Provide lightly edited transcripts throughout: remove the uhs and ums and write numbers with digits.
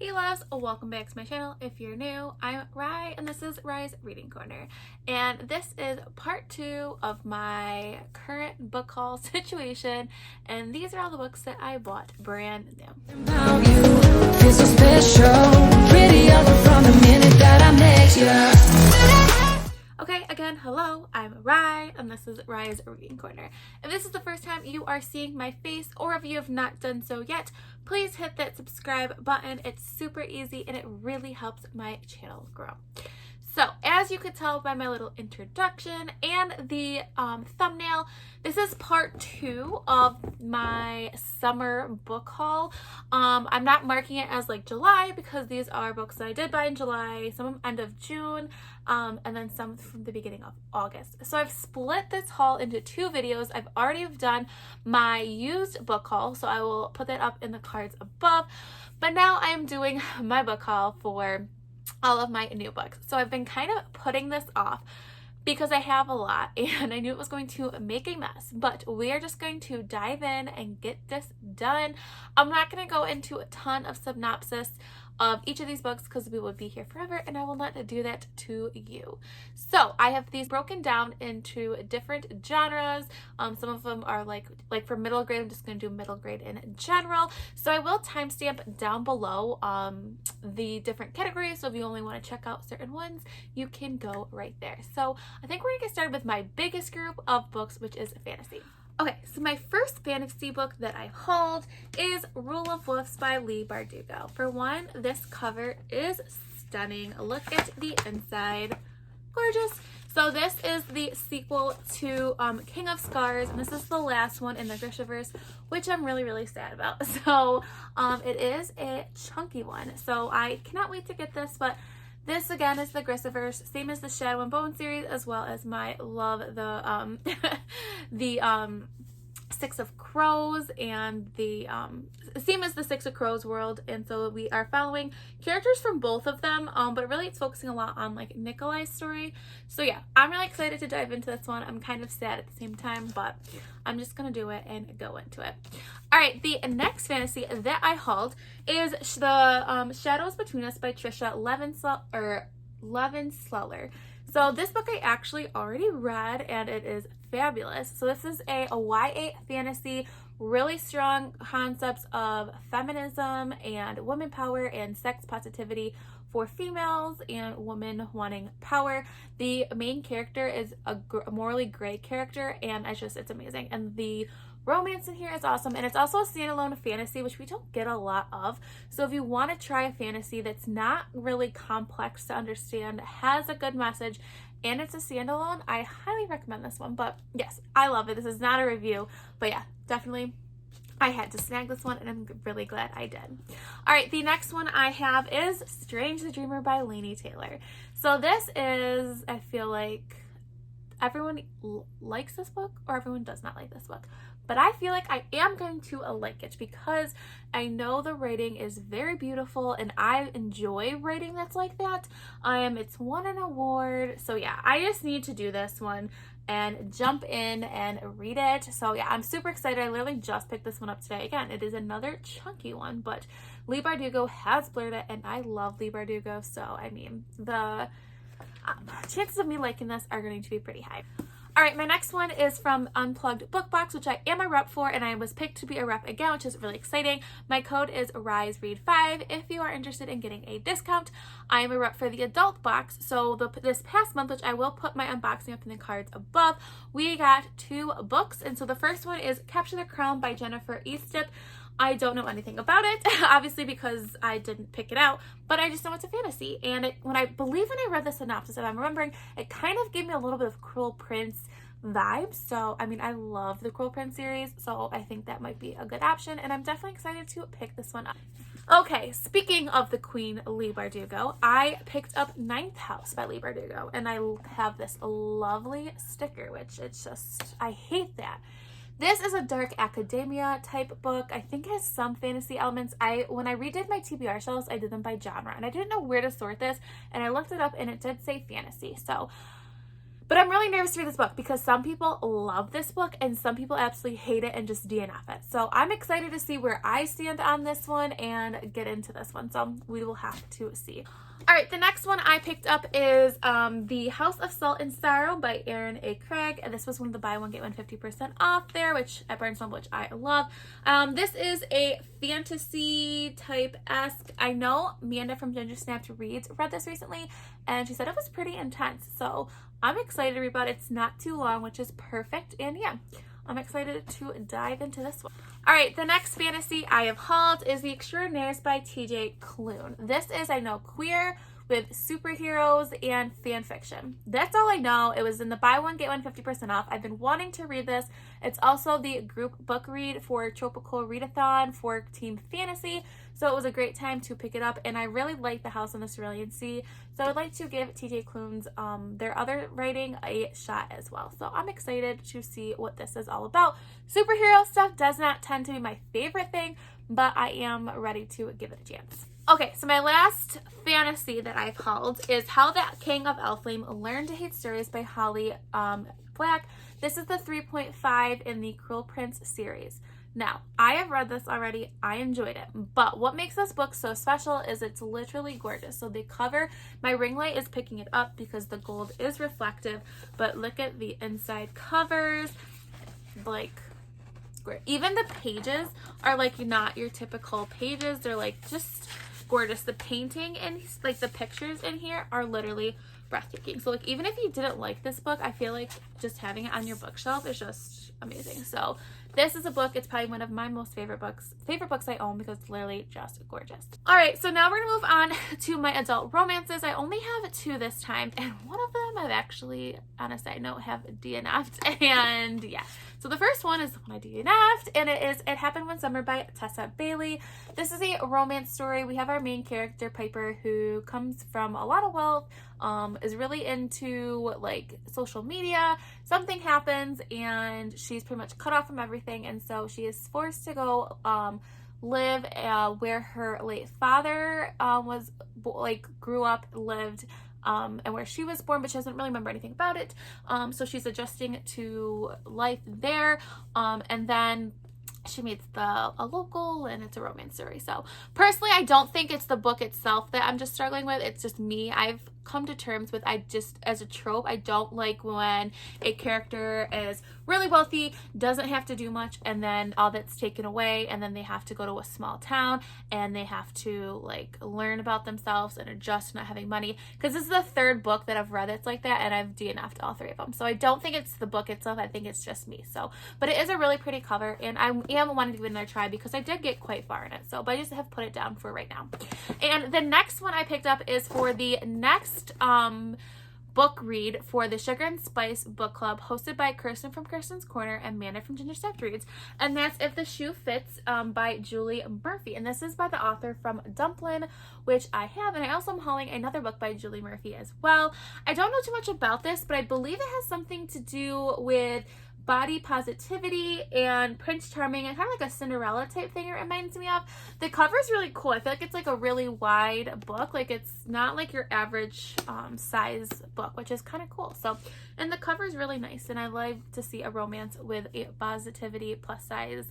Hey loves, welcome back to my channel. If you're new, I'm Rye and this is Rye's Reading Corner. And this is part 2 of my current book haul situation. And these are all the books that I bought brand new. About you, feel so special, prettier from the minute that I met you. Okay, again, hello, I'm Rye, and this is Rye's Reading Corner. If this is the first time you are seeing my face, or if you have not done so yet, please hit that subscribe button. It's super easy, and it really helps my channel grow. So, as you could tell by my little introduction and the thumbnail, this is part 2 of my summer book haul. I'm not marking it as like July because these are books that I did buy in July, some end of June, and then some from the beginning of August. So I've split this haul into 2 videos. I've already done my used book haul, so I will put that up in the cards above. But now I'm doing my book haul for all of my new books. So I've been kind of putting this off because I have a lot and I knew it was going to make a mess, but we are just going to dive in and get this done. I'm not going to go into a ton of synopsis of each of these books because we would be here forever and I will not do that to you. So I have these broken down into different genres. Some of them are like for middle grade, I'm just going to do middle grade in general. So I will timestamp down below the different categories. So if you only want to check out certain ones, you can go right there. So I think we're going to get started with my biggest group of books, which is fantasy. Okay, so my first fantasy book that I hauled is Rule of Wolves by Leigh Bardugo. For one, this cover is stunning. Look at the inside. Gorgeous. So this is the sequel to King of Scars, and this is the last one in the Grishaverse, which I'm really sad about. So it is a chunky one. So I cannot wait to get this, but this again is the Grishaverse, same as the Shadow and Bone series, as well as my love the Six of Crows and the same as the Six of Crows world. And so we are following characters from both of them, but really it's focusing a lot on like Nikolai's story. So yeah, I'm really excited to dive into this one. I'm kind of sad at the same time, but I'm just gonna do it and go into it. All right, the next fantasy that I hauled is the Shadows Between Us by Trisha Levenseller. So this book I actually already read and it is fabulous. So this is a YA fantasy, really strong concepts of feminism and women power and sex positivity for females and women wanting power. The main character is a morally gray character and it's amazing. And the romance in here is awesome, and it's also a standalone fantasy, which we don't get a lot of. So if you want to try a fantasy that's not really complex to understand, has a good message, and it's a standalone, I highly recommend this one. But yes, I love it. This is not a review, but yeah, definitely I had to snag this one and I'm really glad I did. All right, the next one I have is Strange the Dreamer by Laini Taylor. So this is, I feel like everyone likes this book or everyone does not like this book. But I feel like I am going to like it because I know the writing is very beautiful and I enjoy writing that's like that. It's won an award. So yeah, I just need to do this one and jump in and read it. So yeah, I'm super excited. I literally just picked this one up today. Again, it is another chunky one, but Leigh Bardugo has blurred it and I love Leigh Bardugo. So I mean, the chances of me liking this are going to be pretty high. All right, my next one is from UnpluggedBookbox, which I am a rep for, and I was picked to be a rep again, which is really exciting. My code is RYESREAD5 if you are interested in getting a discount. I am a rep for the adult box, so this past month, which I will put my unboxing up in the cards above, we got 2 books, and so the first one is Capture the Crown by Jennifer Eastep. I don't know anything about it, obviously because I didn't pick it out, but I just know it's a fantasy. And when I read the synopsis, and I'm remembering, it kind of gave me a little bit of Cruel Prince vibes. So, I mean, I love the Cruel Prince series, so I think that might be a good option, and I'm definitely excited to pick this one up. Okay, speaking of the Queen Leigh Bardugo, I picked up Ninth House by Leigh Bardugo, and I have this lovely sticker, which it's just, I hate that. This is a dark academia type book. I think it has some fantasy elements. When I redid my TBR shelves, I did them by genre, and I didn't know where to sort this, and I looked it up, and it did say fantasy. So But I'm really nervous to read this book because some people love this book and some people absolutely hate it and just DNF it. So I'm excited to see where I stand on this one and get into this one. So we will have to see. All right, the next one I picked up is The House of Salt and Sorrow by Erin A. Craig. And this was one of the buy one, get one 50% off there, which at Barnes & Noble, which I love. This is a fantasy type-esque. I know Amanda from Ginger Snapped Reads read this recently, and she said it was pretty intense. So I'm excited to read about it. It's not too long, which is perfect. And yeah, I'm excited to dive into this one. All right, the next fantasy I have hauled is The Extraordinaires by TJ Klune. This is, I know, queer with superheroes and fan fiction. That's all I know. It was in the buy one, get one 50% off. I've been wanting to read this. It's also the group book read for Tropical Readathon for Team Fantasy. So it was a great time to pick it up, and I really like The House on the Cerulean Sea. So I'd like to give TJ Klune's their other writing a shot as well. So I'm excited to see what this is all about. Superhero stuff does not tend to be my favorite thing, but I am ready to give it a chance. Okay, so my last fantasy that I've hauled is How the King of Elflame Learned to Hate Stories by Holly Black. This is the 3.5 in the Cruel Prince series. Now, I have read this already. I enjoyed it. But what makes this book so special is it's literally gorgeous. So the cover, my ring light is picking it up because the gold is reflective. But look at the inside covers. Like, great. Even the pages are like not your typical pages. They're like just gorgeous. The painting and like the pictures in here are literally breathtaking. So like even if you didn't like this book, I feel like just having it on your bookshelf is just amazing. So this is a book, it's probably one of my most favorite books I own because it's literally just gorgeous. All right, so now we're gonna move on to my adult romances. I only have 2 this time, and one of them I've actually, on a side note, have DNF'd, and yeah. So the first one is the one I DNF'd, and It Happened One Summer by Tessa Bailey. This is a romance story. We have our main character, Piper, who comes from a lot of wealth, is really into like social media. Something happens and she's pretty much cut off from everything, and so she is forced to go live where her late father grew up, lived, and where she was born, but she doesn't really remember anything about it. So she's adjusting to life there, and then she meets a local, and it's a romance story. So personally, I don't think it's the book itself that I'm just struggling with. It's just me. I've come to terms with, as a trope, I don't like when a character is really wealthy, doesn't have to do much, and then all that's taken away, and then they have to go to a small town and they have to like learn about themselves and adjust to not having money. Because this is the 3rd book that I've read that's like that, and I've DNF'd all 3 of them. So I don't think it's the book itself. I think it's just me. So, but it is a really pretty cover, and I am wanting to give it another try because I did get quite far in it. So, but I just have put it down for right now. And the next one I picked up is for the next book read for the Sugar and Spice book club, hosted by Kirsten from Kirsten's Corner and Amanda from Ginger Snapped Reads, and that's If the Shoe Fits by Julie Murphy. And this is by the author from Dumplin', which I have, and I also am hauling another book by Julie Murphy as well. I don't know too much about this, but I believe it has something to do with body positivity and Prince Charming, and kind of like a Cinderella type thing it reminds me of. The cover is really cool. I feel like it's like a really wide book. Like it's not like your average size book, which is kind of cool. So, and the cover is really nice, and I like to see a romance with a positivity plus size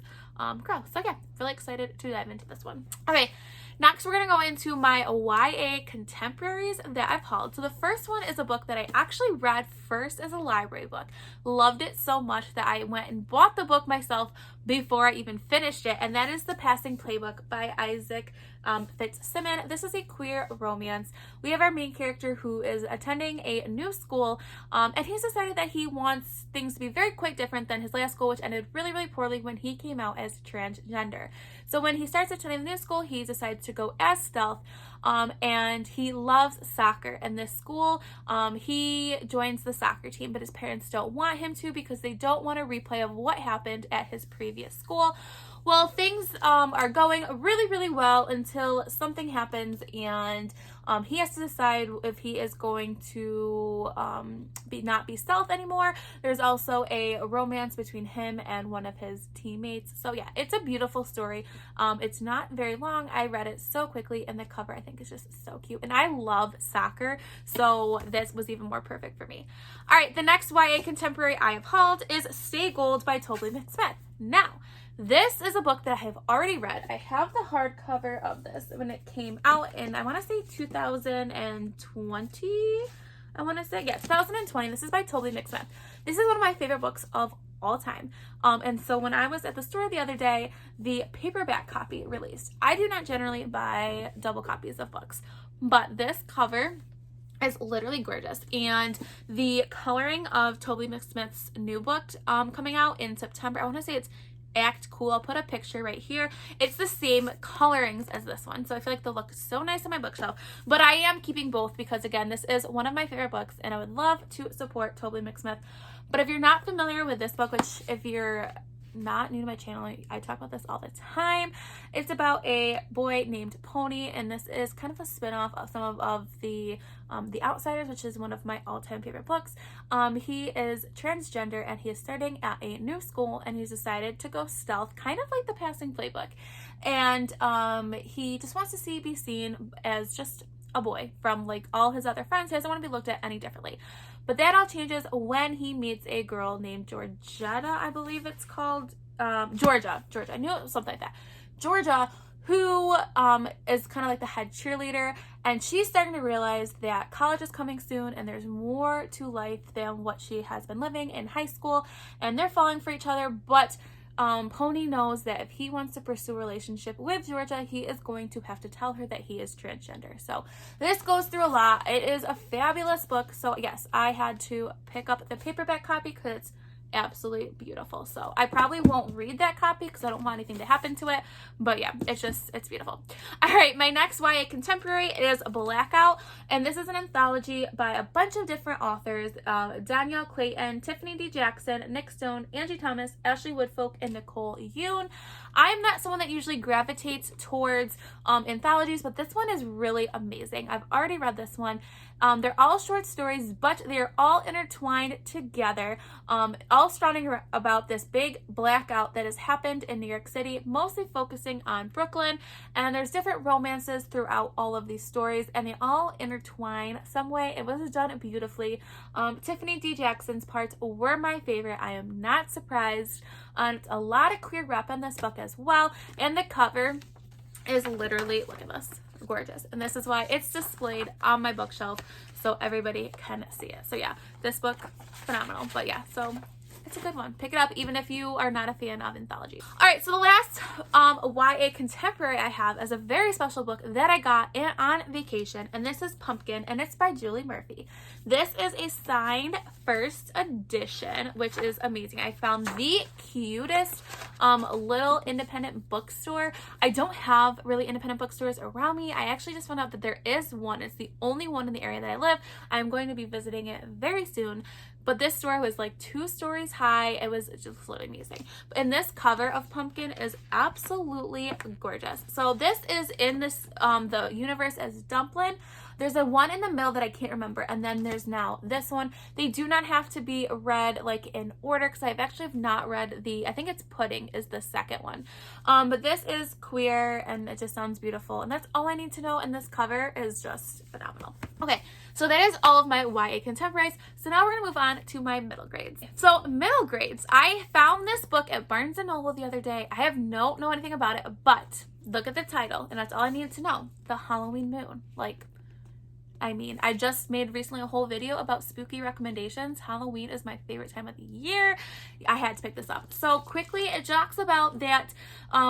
girl. So yeah, really excited to dive into this one. Okay, next we're gonna go into my YA contemporaries that I've hauled. So the first one is a book that I actually read first as a library book. Loved it so much that I went and bought the book myself before I even finished it, and that is The Passing Playbook by Isaac Fitzsimmons. This is a queer romance. We have our main character who is attending a new school, and he's decided that he wants things to be quite different than his last school, which ended really, really poorly when he came out as transgender. So when he starts attending the new school, he decides to go as Stealth, and he loves soccer. And this school, he joins the soccer team, but his parents don't want him to because they don't want a replay of what happened at his previous school. Well, things are going really, really well until something happens, and he has to decide if he is going to not be stealth anymore. There's also a romance between him and one of his teammates. So yeah, it's a beautiful story. It's not very long. I read it so quickly, and the cover I think is just so cute. And I love soccer, so this was even more perfect for me. All right, the next YA contemporary I have hauled is Stay Gold by Toby McSmith. Now, this is a book that I have already read. I have the hardcover of this when it came out in, I want to say 2020. I want to say, yeah, 2020. This is by Toby McSmith. This is one of my favorite books of all time. And so when I was at the store the other day, the paperback copy released. I do not generally buy double copies of books, but this cover is literally gorgeous, and the coloring of Toby McSmith's new book coming out in September, I want to say it's Act Cool. I'll put a picture right here. It's the same colorings as this one, so I feel like they'll look so nice on my bookshelf. But I am keeping both because, again, this is one of my favorite books, and I would love to support Toby McSmith. But if you're not familiar with this book, which if you're not new to my channel, I talk about this all the time. It's about a boy named Pony, and this is kind of a spin-off of some of the Outsiders, which is one of my all-time favorite books. He is transgender, and he is starting at a new school, and he's decided to go stealth, kind of like the Passing Playbook. And he just wants to be seen as just a boy from like all his other friends. He doesn't want to be looked at any differently. But that all changes when he meets a girl named Georgetta, I believe it's called. Georgia. I knew it was something like that. Georgia, who is kind of like the head cheerleader, and she's starting to realize that college is coming soon, and there's more to life than what she has been living in high school, and they're falling for each other, but Pony knows that if he wants to pursue a relationship with Georgia, he is going to have to tell her that he is transgender. So this goes through a lot. It is a fabulous book. So yes, I had to pick up the paperback copy because it's absolutely beautiful. So I probably won't read that copy because I don't want anything to happen to it, but yeah, it's beautiful. All right, my next YA contemporary is Blackout, and this is an anthology by a bunch of different authors: Danielle Clayton, Tiffany D. Jackson, Nick Stone, Angie Thomas, Ashley Woodfolk, and Nicole Yoon. I'm not someone that usually gravitates towards anthologies, but this one is really amazing. I've already read this one. They're all short stories, but they're all intertwined together, all surrounding about this big blackout that has happened in New York City, mostly focusing on Brooklyn, and there's different romances throughout all of these stories, and they all intertwine some way. It was done beautifully. Tiffany D. Jackson's parts were my favorite. I am not surprised. It's a lot of queer rep in this book as well, and the cover is literally, look at this, gorgeous, and this is why it's displayed on my bookshelf so everybody can see it. So yeah, this book, phenomenal. But yeah, so it's a good one. Pick it up even if you are not a fan of anthologies. All right, so the last YA contemporary I have is a very special book that I got on vacation, and this is Pumpkin, and it's by Julie Murphy. This is a signed first edition, which is amazing. I found the cutest little independent bookstore. I don't have really independent bookstores around me. I actually just found out that there is one. It's the only one in the area that I live. I'm going to be visiting it very soon. But this store was like 2 stories high. It was just literally amazing. And this cover of Pumpkin is absolutely gorgeous. So this is in this the universe as Dumpling. There's a one in the middle that I can't remember, and then there's now this one. They do not have to be read like in order because I've actually not read I think it's Pudding is the second one. But this is queer, and it just sounds beautiful, and that's all I need to know, and this cover is just phenomenal. Okay, so that is all of my YA contemporaries. So now we're gonna move on to my middle grades. So middle grades, I found this book at Barnes & Noble the other day. I have no anything about it, but look at the title, and that's all I needed to know. The Halloween Moon. Like, I mean, I just made recently a whole video about spooky recommendations. Halloween is my favorite time of the year. I had to pick this up. So quickly, it talks about that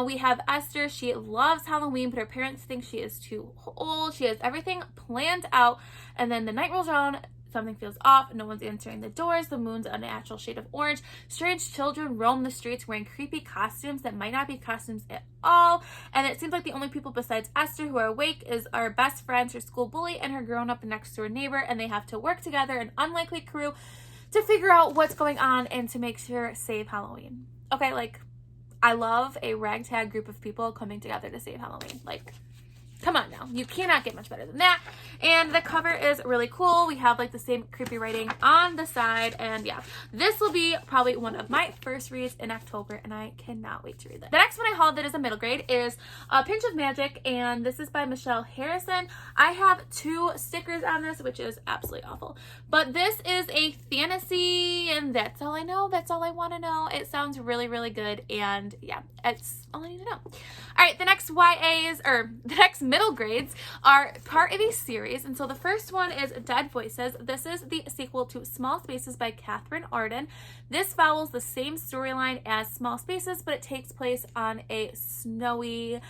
we have Esther. She loves Halloween, but her parents think she is too old. She has everything planned out, and then the night rolls around. Something feels off. No one's answering the doors. The moon's a natural shade of orange. Strange children roam the streets wearing creepy costumes that might not be costumes at all. And it seems like the only people besides Esther who are awake is our best friends, her school bully, and her grown-up next door neighbor. And they have to work together, an unlikely crew, to figure out what's going on and to make sure save Halloween. Okay, like, I love a ragtag group of people coming together to save Halloween. Like, come on now. You cannot get much better than that. And the cover is really cool. We have like the same creepy writing on the side. And yeah, this will be probably one of my first reads in October, and I cannot wait to read that. The next one I hauled that is a middle grade is A Pinch of Magic, and this is by Michelle Harrison. I have 2 stickers on this, which is absolutely awful. But this is a fantasy, and that's all I know. That's all I want to know. It sounds really, really good, and yeah, it's all I need to know. All right, the next YAs, or the next middle grades, are part of a series. And so the first one is Dead Voices. This is the sequel to Small Spaces by Catherine Arden. This follows the same storyline as Small Spaces, but it takes place on a snowy,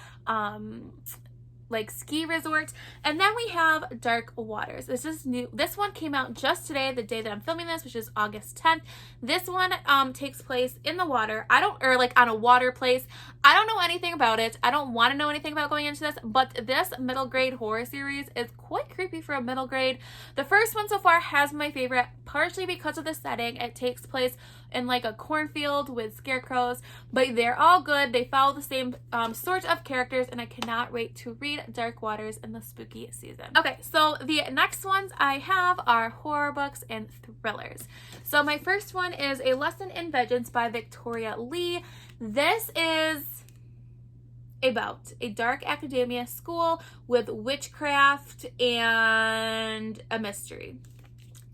like ski resort. And then we have Dark Waters. This is new. This one came out just today, the day that I'm filming this, which is August 10th. This one takes place in the water. Or like on a water place. I don't know anything about it. I don't want to know anything about going into this, but this middle grade horror series is quite creepy for a middle grade. The first one so far has my favorite, partially because of the setting. It takes place in like a cornfield with scarecrows, but they're all good. They follow the same sort of characters, and I cannot wait to read Dark Waters in the spooky season. Okay, so the next ones I have are horror books and thrillers. So my first one is A Lesson in Vengeance by Victoria Lee. This is about a dark academia school with witchcraft and a mystery.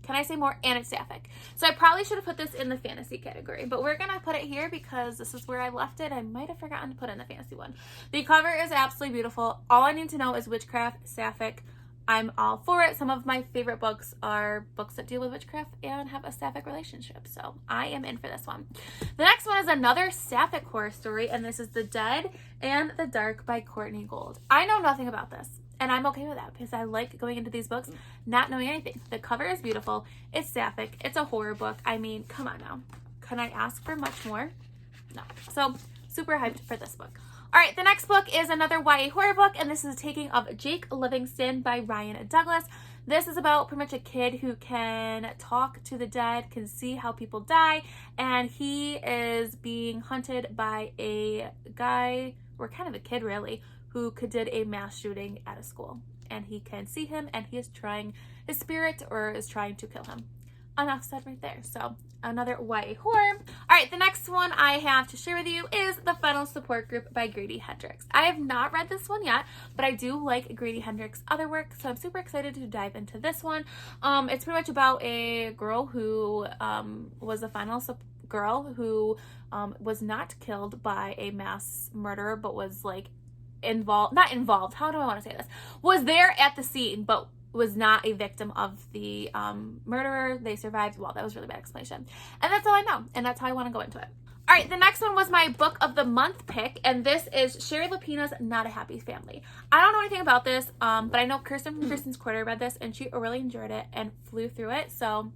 Can I say more? And it's sapphic. So I probably should have put this in the fantasy category, but we're going to put it here because this is where I left it. I might have forgotten to put in the fantasy one. The cover is absolutely beautiful. All I need to know is witchcraft, sapphic. I'm all for it. Some of my favorite books are books that deal with witchcraft and have a sapphic relationship, so I am in for this one. The next one is another sapphic horror story, and this is The Dead and the Dark by Courtney Gold. I know nothing about this, and I'm okay with that because I like going into these books not knowing anything. The cover is beautiful. It's sapphic. It's a horror book. I mean, come on now. Can I ask for much more? No. So, super hyped for this book. All right, the next book is another YA horror book, and this is The Taking of Jake Livingston by Ryan Douglas. This is about pretty much a kid who can talk to the dead, can see how people die, and he is being hunted by a guy, or kind of a kid really, who did a mass shooting at a school. And he can see him, and he is trying, his spirit, or is trying to kill him. Enough said right there. So another YA horror. All right, the next one I have to share with you is The Final Support Group by Grady Hendrix. I have not read this one yet, but I do like Grady Hendrix's other work, so I'm super excited to dive into this one. It's pretty much about a girl who was the final girl who was not killed by a mass murderer, but was like not involved, how do I want to say this? Was there at the scene, but was not a victim of the murderer. They survived. Well, that was a really bad explanation. And that's all I know, and that's how I want to go into it. All right, the next one was my book of the month pick, and this is Sherry Lupina's Not a Happy Family. I don't know anything about this, but I know Kirsten from Kirsten's Quarter read this, and she really enjoyed it and flew through it, so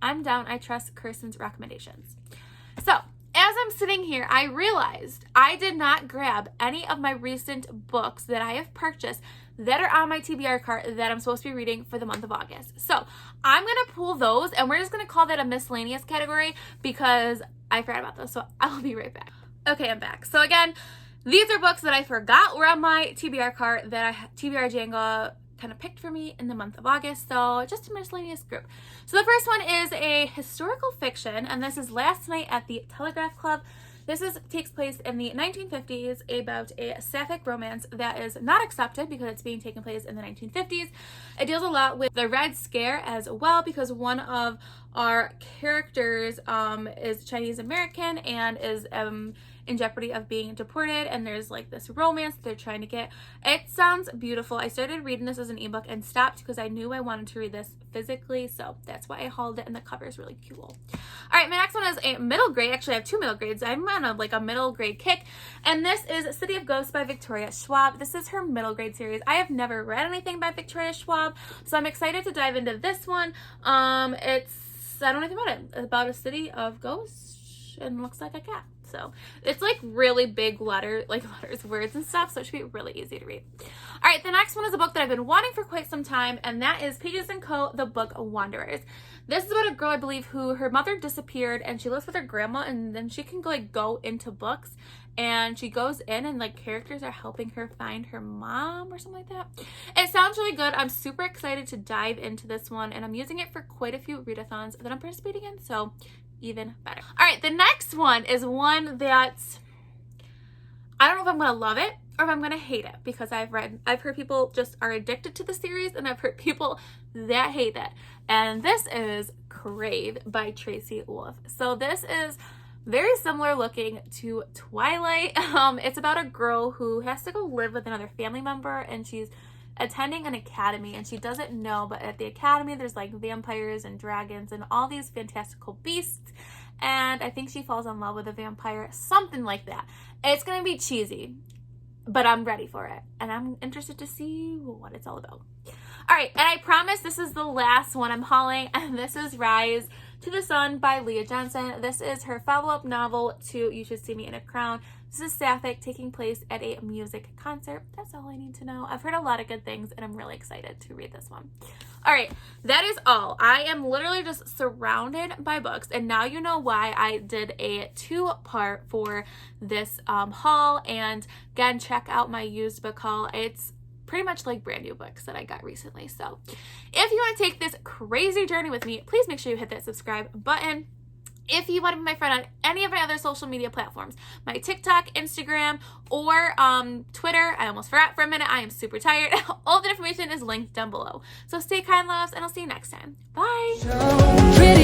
I'm down. I trust Kirsten's recommendations. So, as I'm sitting here, I realized I did not grab any of my recent books that I have purchased that are on my TBR cart that I'm supposed to be reading for the month of August. So I'm going to pull those, and we're just going to call that a miscellaneous category because I forgot about those. So I'll be right back. Okay, I'm back. So again, these are books that I forgot were on my TBR cart that TBR Jenga kind of picked for me in the month of August, so just a miscellaneous group. So the first one is a historical fiction, and this is Last Night at the Telegraph Club. This takes place in the 1950s about a sapphic romance that is not accepted because it's being taken place in the 1950s. It deals a lot with the Red Scare as well because one of our characters is Chinese American and is in jeopardy of being deported, and there's like this romance they're trying to get. It sounds beautiful. I started reading this as an ebook and stopped because I knew I wanted to read this physically, so that's why I hauled it, and the cover is really cool. All right, my next one is a middle grade. Actually, I have 2 middle grades. I'm on a middle grade kick, and this is City of Ghosts by Victoria Schwab. This is her middle grade series. I have never read anything by Victoria Schwab, so I'm excited to dive into this one. I don't know anything about it. It's about a city of ghosts and looks like a cat. So it's like really big letters, words and stuff, so it should be really easy to read. All right, the next one is a book that I've been wanting for quite some time, and that is Pages & Co. The Book Wanderers. This is about a girl, I believe, who her mother disappeared and she lives with her grandma, and then she can like go into books and she goes in and like characters are helping her find her mom or something like that. It sounds really good. I'm super excited to dive into this one, and I'm using it for quite a few readathons that I'm participating in, so even better. All right, the next one is one that I don't know if I'm gonna love it or if I'm gonna hate it, because I've heard people just are addicted to the series, and I've heard people that hate it. And this is Crave by Tracy Wolff. So this is very similar looking to Twilight. It's about a girl who has to go live with another family member, and she's attending an academy, and she doesn't know, but at the academy there's like vampires and dragons and all these fantastical beasts, and I think she falls in love with a vampire, something like that. It's gonna be cheesy, but I'm ready for it, and I'm interested to see what it's all about. All right, and I promise this is the last one I'm hauling, and this is Rise to the Sun by Leah Johnson. This is her follow-up novel to You Should See Me in a Crown. This is sapphic, taking place at a music concert. That's all I need to know. I've heard a lot of good things, and I'm really excited to read this one. All right, that is all. I am literally just surrounded by books, and now you know why I did a 2-part for this haul. And again, check out my used book haul. It's pretty much like brand new books that I got recently. So if you want to take this crazy journey with me, please make sure you hit that subscribe button. If you want to be my friend on any of my other social media platforms, my TikTok, Instagram, or Twitter, I almost forgot for a minute, I am super tired. All the information is linked down below. So stay kind, loves, and I'll see you next time. Bye!